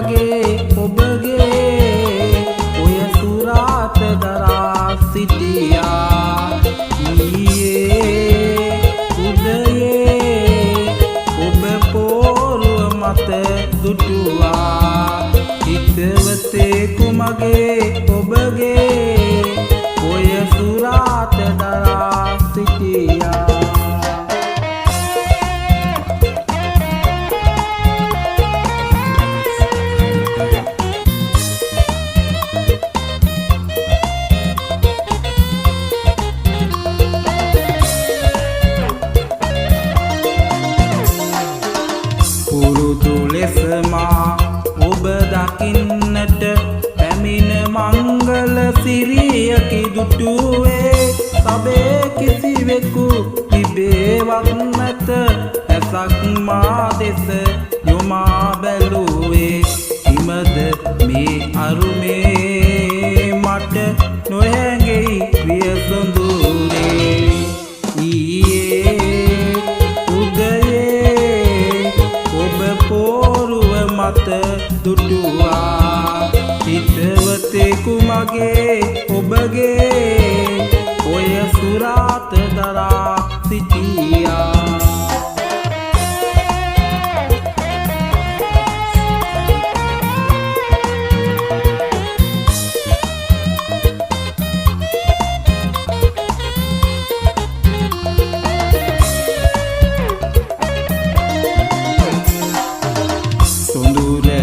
කුමගේ ඔබගේ ඔය සුරාත දරා සිටියා ඊයේ උදයේ ඔබ පෝරුව මත දුටුවා හිතවතේ කුමගේ ඔබගේ ඔය සුරාත දරා සිටියා පුරුදු ලෙස මා ඔබ දකින්නට පැමිණ මංගල සිරියකි දුටුවේ සබේ කිසිවෙකු තිබේවත් නැත ඇසක් මා දෙස යොමා බැලුවේ හිමද මේ අරුමේ මට නොහැඟෙයි ප්‍රිය සොඳුරේ ඊයේ උදයේ ඔබ පෝරුව මත දුටුවා හිතවතේ කුමගේ ඔබගේ ඔය සුරාත දරා සිටියා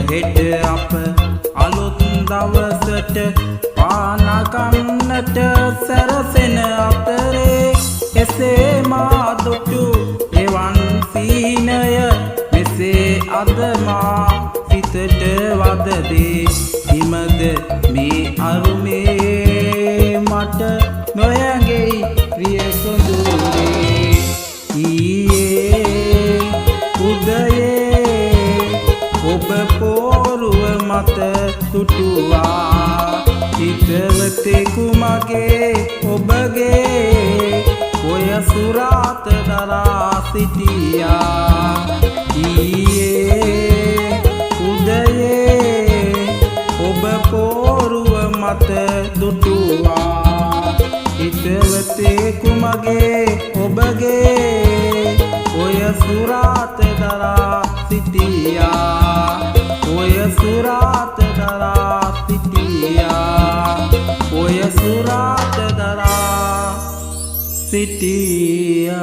හෙට අප අලුත් දවසට පාන කන්නට සැරසෙන අතරේ එසේ මා දුටු එවන් සීනය මෙසේ අද මා සිතට වදදේ හිමද මේ අරුමේ මට නොහැඟෙයි ප්‍රිය සොඳුරේ ඊයේ උදයේ ඔබ පෝරුව මත දුටුවා හිතවතේ කුමගේ ඔබගේ ඔය සුරාත දරා සිටියා ඊයේ උදයේ ඔබ පෝරුව මත දුටුවා හිතවතේ කුමගේ ඔබගේ ඔය සුරාත දරා සිටියා ඔය සුරාත දරා සිටියා ඔය සුරාත දරා සිටියා